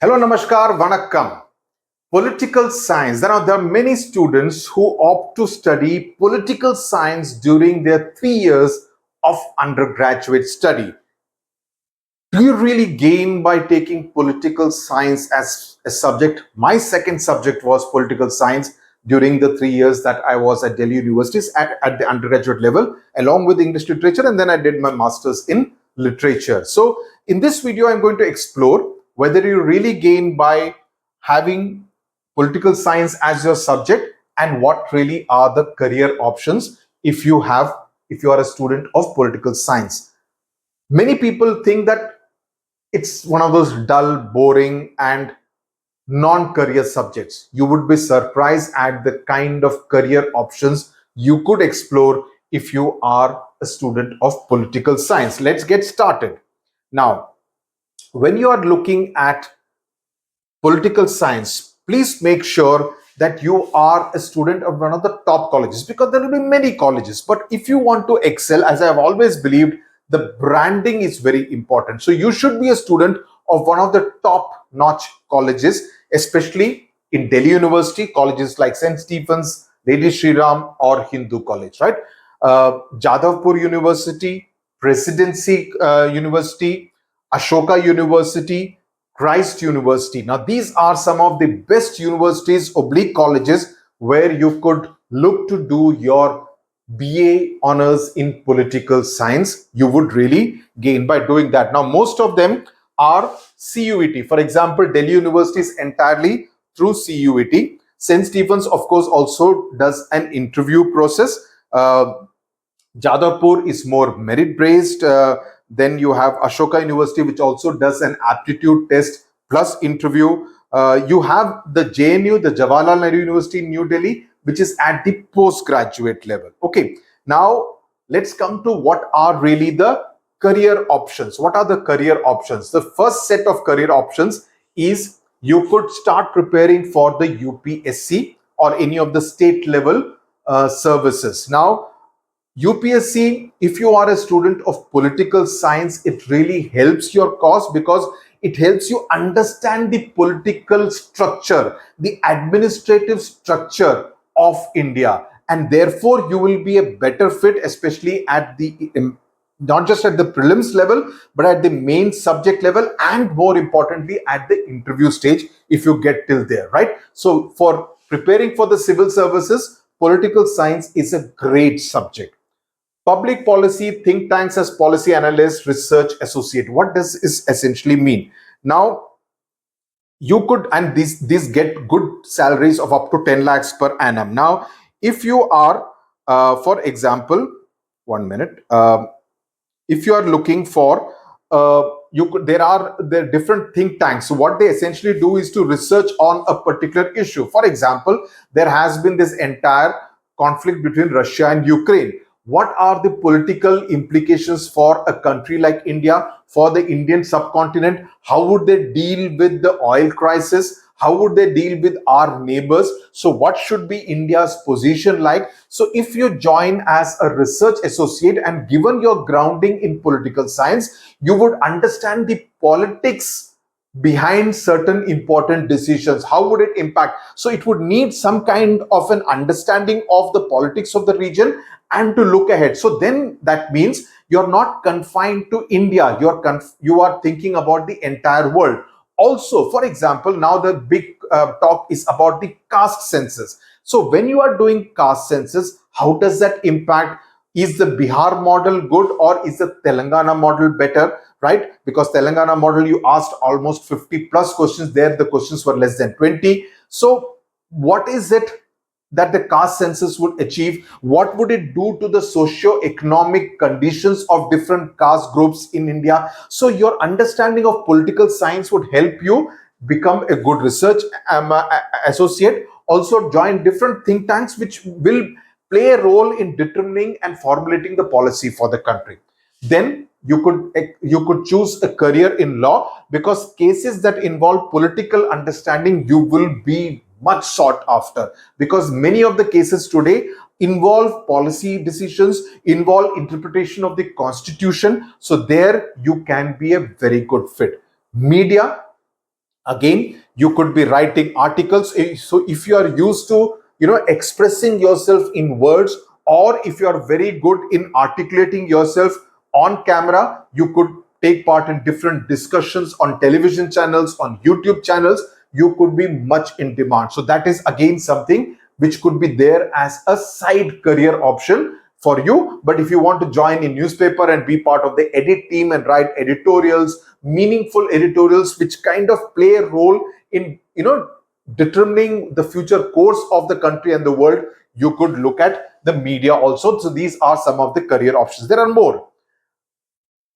Hello, namaskar, vanakkam. Political science. There are many students who opt to study political science during their 3 years of undergraduate study. Do you really gain by taking political science as a subject? My second subject was political science during the 3 years that I was at Delhi universities at the undergraduate level, along with English literature, and then I did my master's in literature. So, in this video, I'm going to explore whether you really gain by having political science as your subject and what really are the career options if you are a student of political science. Many people think that it's one of those dull, boring, and non-career subjects. You would be surprised at the kind of career options you could explore if you are a student of political science. Let's get started. Now, when you are looking at political science, please make sure that you are a student of one of the top colleges, because there will be many colleges. But if you want to excel, as I have always believed, the branding is very important. So you should be a student of one of the top notch colleges, especially in Delhi University, colleges like St. Stephen's, Lady Shri Ram, or Hindu College, right? Jadavpur University, Presidency University, Ashoka University, Christ University. Now, these are some of the best universities, oblique colleges, where you could look to do your BA honors in political science. You would really gain by doing that. Now, most of them are CUET. For example, Delhi University is entirely through CUET. St. Stephen's, of course, also does an interview process. Jadavpur is more merit based. Then you have Ashoka University, which also does an aptitude test plus interview. You have the JNU, the Jawaharlal Nehru University in New Delhi, which is at the postgraduate level. Okay, now let's come to what are really the career options. What are the career options? The first set of career options is you could start preparing for the UPSC or any of the state level services. Now, UPSC, if you are a student of political science, it really helps your cause because it helps you understand the political structure, the administrative structure of India, and therefore you will be a better fit, especially at the not just at the prelims level, but at the main subject level, and more importantly, at the interview stage, if you get till there, right? So, for preparing for the civil services, political science is a great subject. Public policy, think tanks as policy analyst, research associate. What does this essentially mean? Now, you could, and these get good salaries of up to 10 lakhs per annum. Now, if you are, for example, 1 minute, if you are looking for, there are different think tanks. So what they essentially do is to research on a particular issue. For example, there has been this entire conflict between Russia and Ukraine. What are the political implications for a country like India, for the Indian subcontinent? How would they deal with the oil crisis? How would they deal with our neighbors? So what should be India's position like? So if you join as a research associate and given your grounding in political science, you would understand the politics behind certain important decisions. How would it impact? So it would need some kind of an understanding of the politics of the region and to look ahead. So then that means you're not confined to India. You are thinking about the entire world. Also, for example, now the big talk is about the caste census. So when you are doing caste census, how does that impact? Is the Bihar model good or is the Telangana model better? Right? Because Telangana model, you asked almost 50 plus questions. There, the questions were less than 20. So what is it that the caste census would achieve? What would it do to the socio-economic conditions of different caste groups in India? So your understanding of political science would help you become a good research associate. Also join different think tanks which will play a role in determining and formulating the policy for the country. Then you could choose a career in law, because cases that involve political understanding, you will be much sought after, because many of the cases today involve policy decisions, involve interpretation of the constitution. So there you can be a very good fit. Media, Again, you could be writing articles. So if you are used to expressing yourself in words, or if you are very good in articulating yourself on camera, you could take part in different discussions on television channels, on YouTube channels. You could be much in demand. So that is again something which could be there as a side career option for you. But if you want to join in newspaper and be part of the edit team and write editorials, meaningful editorials which kind of play a role in determining the future course of the country and the world, you could look at the media also. So these are some of the career options. There are more.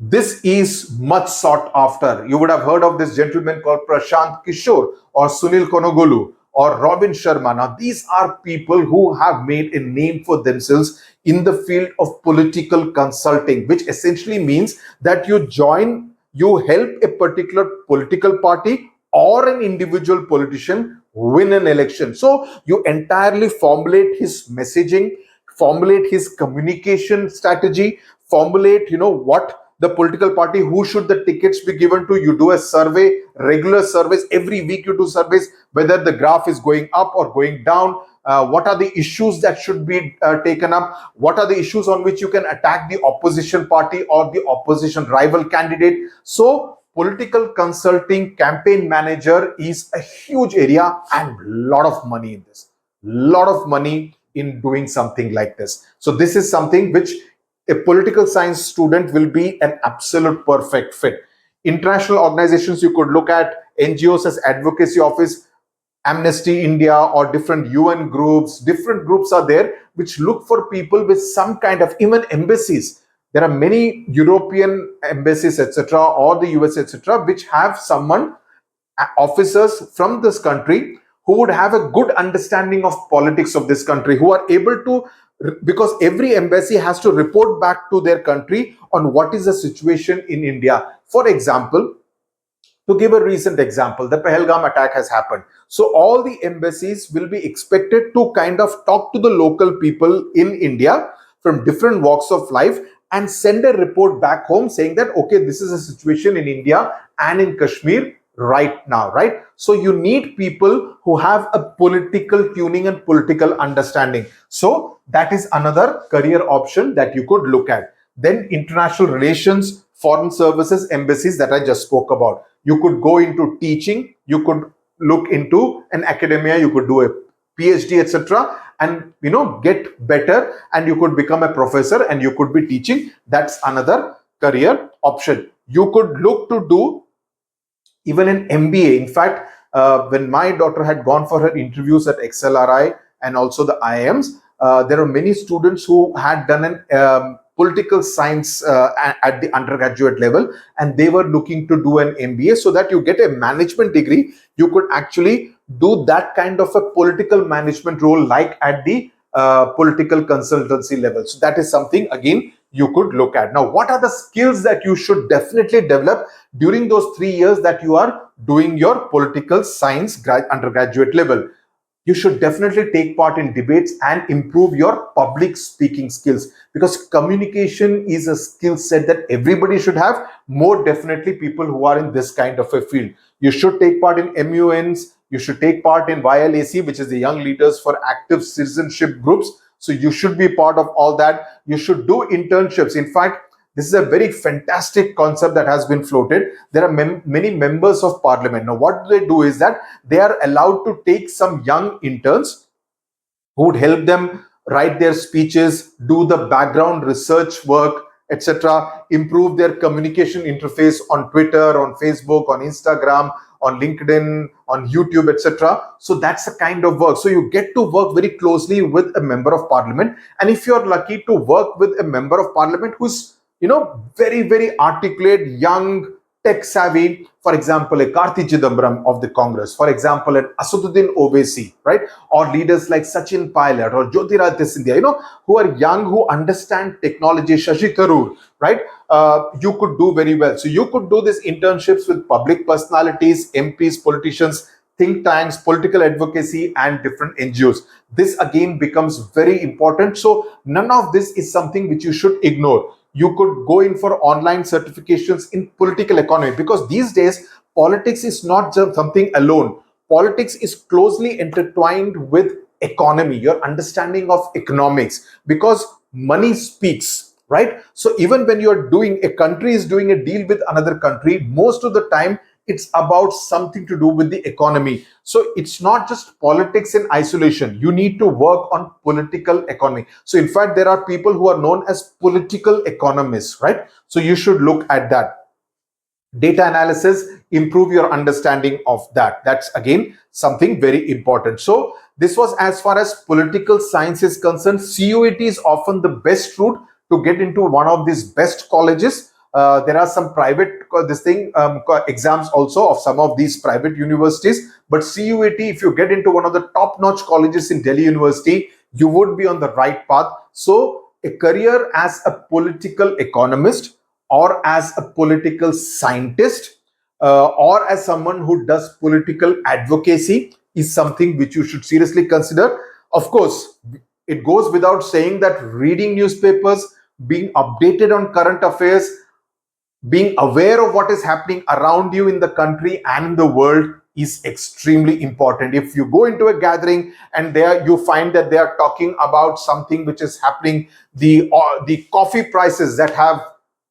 This is much sought after. You would have heard of this gentleman called Prashant Kishore or Sunil Konogolu or Robin Sharma. Now, these are people who have made a name for themselves in the field of political consulting, which essentially means that you help a particular political party or an individual politician win an election. So you entirely formulate his messaging, formulate his communication strategy, formulate what the political party, who should the tickets be given to. You do a survey, regular surveys, every week you do surveys, whether the graph is going up or going down, what are the issues that should be taken up, what are the issues on which you can attack the opposition party or the opposition rival candidate. So political consulting, campaign manager is a huge area and lot of money in this, lot of money in doing something like this. So this is something which a political science student will be an absolute perfect fit. International organizations you could look at, NGOs as advocacy office, Amnesty India, or different UN groups. Different groups are there which look for people with some kind of, even embassies. There are many European embassies, etc., or the US, etc., which have someone, officers from this country who would have a good understanding of politics of this country, who are able to, because every embassy has to report back to their country on what is the situation in India. For example, to give a recent example, the Pahalgam attack has happened. So all the embassies will be expected to kind of talk to the local people in India from different walks of life and send a report back home saying that, okay, this is a situation in India and in Kashmir right now, right? So you need people who have a political tuning and political understanding. So that is another career option that you could look at. Then international relations, foreign services, embassies that I just spoke about. You could go into teaching, you could look into an academia, you could do a PhD, etc., and get better, and you could become a professor and you could be teaching. That's another career option. You could look to do even an MBA. In fact, when my daughter had gone for her interviews at XLRI and also the IIMs, there are many students who had done an political science at the undergraduate level, and they were looking to do an MBA so that you get a management degree. You could actually do that kind of a political management role like at the political consultancy level. So that is something again you could look at. Now, what are the skills that you should definitely develop during those 3 years that you are doing your political science undergraduate level? You should definitely take part in debates and improve your public speaking skills, because communication is a skill set that everybody should have, more definitely people who are in this kind of a field. You should take part in MUNs, you should take part in YLAC, which is the Young Leaders for Active Citizenship groups. So you should be part of all that. You should do internships. In fact, this is a very fantastic concept that has been floated. There are many members of parliament. Now, what they do is that they are allowed to take some young interns who would help them write their speeches, do the background research work, etc., improve their communication interface on Twitter, on Facebook, on Instagram, on LinkedIn, on YouTube, etc. So that's the kind of work. So you get to work very closely with a member of parliament. And if you're lucky to work with a member of parliament who's very, very articulate, young, tech savvy, for example, a Karthi Chidambaram of the Congress, for example, an Asaduddin Owaisi, right? Or leaders like Sachin Pilot or Jyotiraditya Scindia, who are young, who understand technology, Shashi Tharoor, right? You could do very well. So you could do these internships with public personalities, MPs, politicians, think tanks, political advocacy, and different NGOs. This again becomes very important. So none of this is something which you should ignore. You could go in for online certifications in political economy, because these days politics is not just something alone. Politics is closely intertwined with economy, your understanding of economics, because money speaks, right? So even when you're doing, a country is doing a deal with another country, most of the time it's about something to do with the economy. So it's not just politics in isolation. You need to work on political economy. So in fact, there are people who are known as political economists, right? So you should look at that. Data analysis, improve your understanding of that. That's again something very important. So this was as far as political science is concerned. CUET is often the best route to get into one of these best colleges. There are some private exams also of some of these private universities, but CUET, if you get into one of the top-notch colleges in Delhi University, you would be on the right path. So a career as a political economist, or as a political scientist, or as someone who does political advocacy, is something which you should seriously consider. Of course, it goes without saying that reading newspapers, being updated on current affairs, being aware of what is happening around you in the country and in the world is extremely important. If you go into a gathering and there you find that they are talking about something which is happening, the coffee prices that have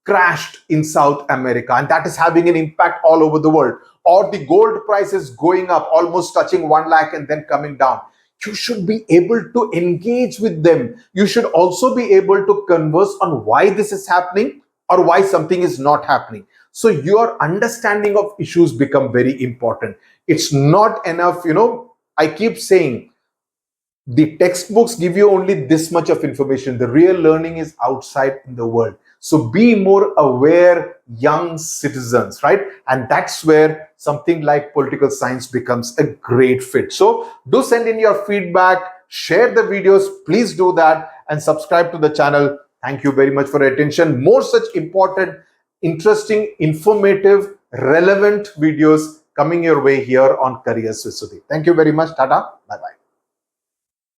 crashed in South America, and that is having an impact all over the world, or the gold prices going up, almost touching 1 lakh and then coming down, you should be able to engage with them. You should also be able to converse on why this is happening or why something is not happening. So your understanding of issues become very important. It's not enough, I keep saying, the textbooks give you only this much of information. The real learning is outside in the world. So be more aware, young citizens, right? And that's where something like political science becomes a great fit. So do send in your feedback, share the videos, please do that, and subscribe to the channel. Thank you very much for your attention. More such important, interesting, informative, relevant videos coming your way here on Careers with Sudhir. Thank you very much. Tata. Bye-bye.